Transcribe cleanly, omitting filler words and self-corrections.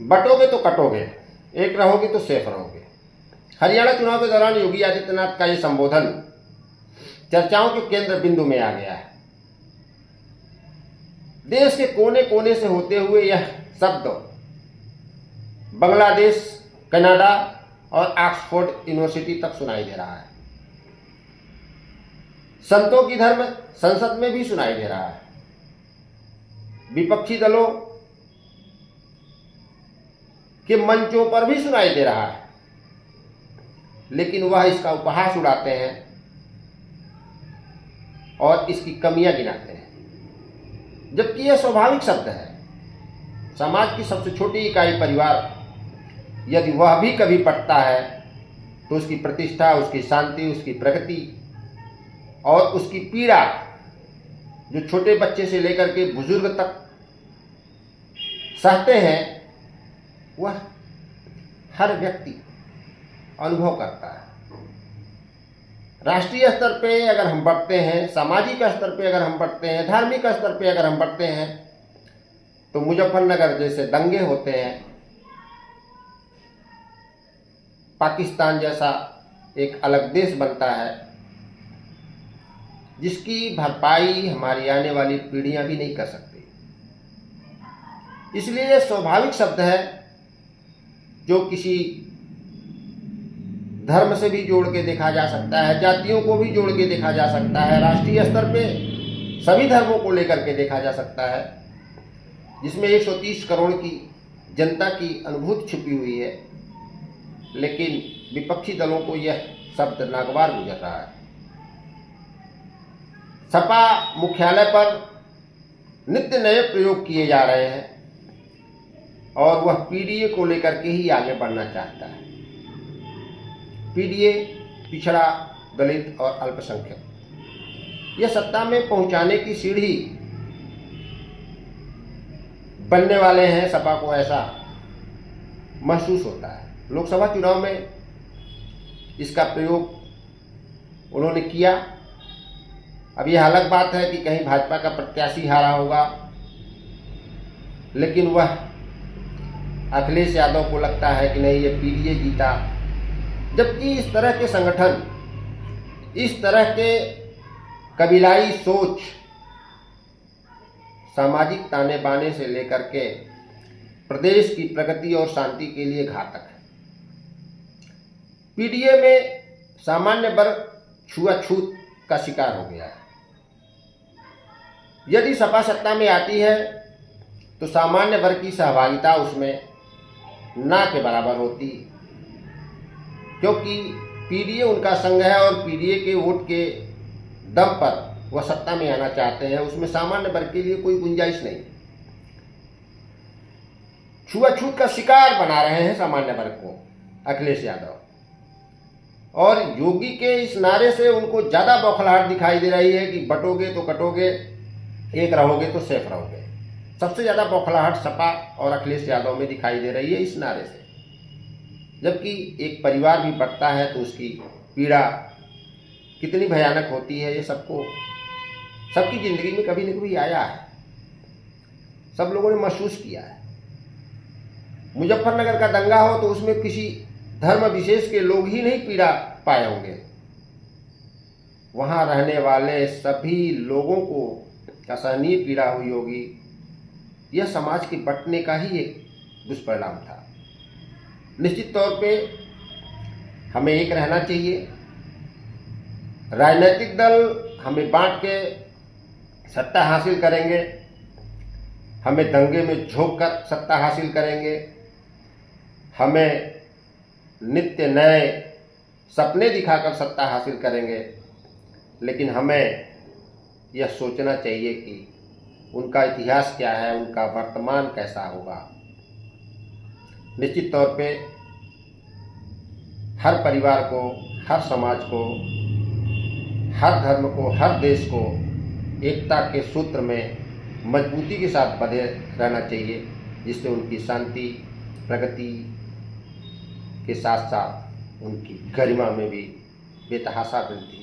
बटोगे तो कटोगे, एक रहोगे तो सेफ रहोगे। हरियाणा चुनाव के दौरान योगी आदित्यनाथ का ये संबोधन चर्चाओं के केंद्र बिंदु में आ गया है। देश के कोने कोने से होते हुए यह शब्द बांग्लादेश, कनाडा और ऑक्सफोर्ड यूनिवर्सिटी तक सुनाई दे रहा है। संतों की धर्म संसद में भी सुनाई दे रहा है। विपक्षी दलों के मंचों पर भी सुनाई दे रहा है, लेकिन वह इसका उपहास उड़ाते हैं और इसकी कमियां गिनाते हैं, जबकि यह स्वाभाविक शब्द है। समाज की सबसे छोटी इकाई परिवार यदि वह भी कभी पटता है तो उसकी प्रतिष्ठा, उसकी शांति, उसकी प्रगति और उसकी पीड़ा, जो छोटे बच्चे से लेकर के बुजुर्ग तक सहते हैं, वह हर व्यक्ति अनुभव करता है। राष्ट्रीय स्तर पे अगर हम बढ़ते हैं, सामाजिक स्तर पे अगर हम बढ़ते हैं, धार्मिक स्तर पे अगर हम बढ़ते हैं, तो मुजफ्फरनगर जैसे दंगे होते हैं, पाकिस्तान जैसा एक अलग देश बनता है, जिसकी भरपाई हमारी आने वाली पीढ़ियां भी नहीं कर सकती। इसलिए यह स्वाभाविक शब्द है जो किसी धर्म से भी जोड़ के देखा जा सकता है, जातियों को भी जोड़ के देखा जा सकता है, राष्ट्रीय स्तर पे सभी धर्मों को लेकर के देखा जा सकता है, जिसमें 130 करोड़ की जनता की अनुभूति छिपी हुई है। लेकिन विपक्षी दलों को यह शब्द नागवार गुजर रहा है। सपा मुख्यालय पर नित्य नए प्रयोग किए जा रहे हैं और वह पीडीए को लेकर के ही आगे बढ़ना चाहता है। पीडीए पिछड़ा, दलित और अल्पसंख्यक, यह सत्ता में पहुंचाने की सीढ़ी बनने वाले हैं। सपा को ऐसा महसूस होता है। लोकसभा चुनाव में इसका प्रयोग उन्होंने किया। अब यह अलग बात है कि कहीं भाजपा का प्रत्याशी हारा होगा, लेकिन वह अखिलेश यादव को लगता है कि नहीं, ये पीडीए जीता। जबकि इस तरह के संगठन, इस तरह के कबीलाई सोच सामाजिक ताने बाने से लेकर के प्रदेश की प्रगति और शांति के लिए घातक है। पीडीए में सामान्य वर्ग छुआछूत का शिकार हो गया है। यदि सपा सत्ता में आती है तो सामान्य वर्ग की सहभागिता उसमें ना के बराबर होती, क्योंकि पीडीए उनका संघ है और पीडीए के वोट के दम पर वह सत्ता में आना चाहते हैं। उसमें सामान्य वर्ग के लिए कोई गुंजाइश नहीं। छुआछूत का शिकार बना रहे हैं सामान्य वर्ग को अखिलेश यादव, और योगी के इस नारे से उनको ज्यादा बौखलाहट दिखाई दे रही है कि बटोगे तो कटोगे, एक रहोगे तो सेफ रहोगे। सबसे ज्यादा बौखलाहट सपा और अखिलेश यादव में दिखाई दे रही है इस नारे से। जबकि एक परिवार भी बढ़ता है तो उसकी पीड़ा कितनी भयानक होती है, ये सबकी जिंदगी में कभी न कभी आया है, सब लोगों ने महसूस किया है। मुजफ्फरनगर का दंगा हो तो उसमें किसी धर्म विशेष के लोग ही नहीं पीड़ा पाए होंगे, वहां रहने वाले सभी लोगों को असहनीय पीड़ा हुई होगी। यह समाज के बंटने का ही एक दुष्परिणाम था। निश्चित तौर पे हमें एक रहना चाहिए। राजनीतिक दल हमें बांट के सत्ता हासिल करेंगे, हमें दंगे में झोंक कर सत्ता हासिल करेंगे, हमें नित्य नए सपने दिखाकर सत्ता हासिल करेंगे, लेकिन हमें यह सोचना चाहिए कि उनका इतिहास क्या है, उनका वर्तमान कैसा होगा। निश्चित तौर पे हर परिवार को, हर समाज को, हर धर्म को, हर देश को एकता के सूत्र में मजबूती के साथ बंधे रहना चाहिए, जिससे उनकी शांति, प्रगति के साथ साथ उनकी गरिमा में भी बेतहाशा वृद्धि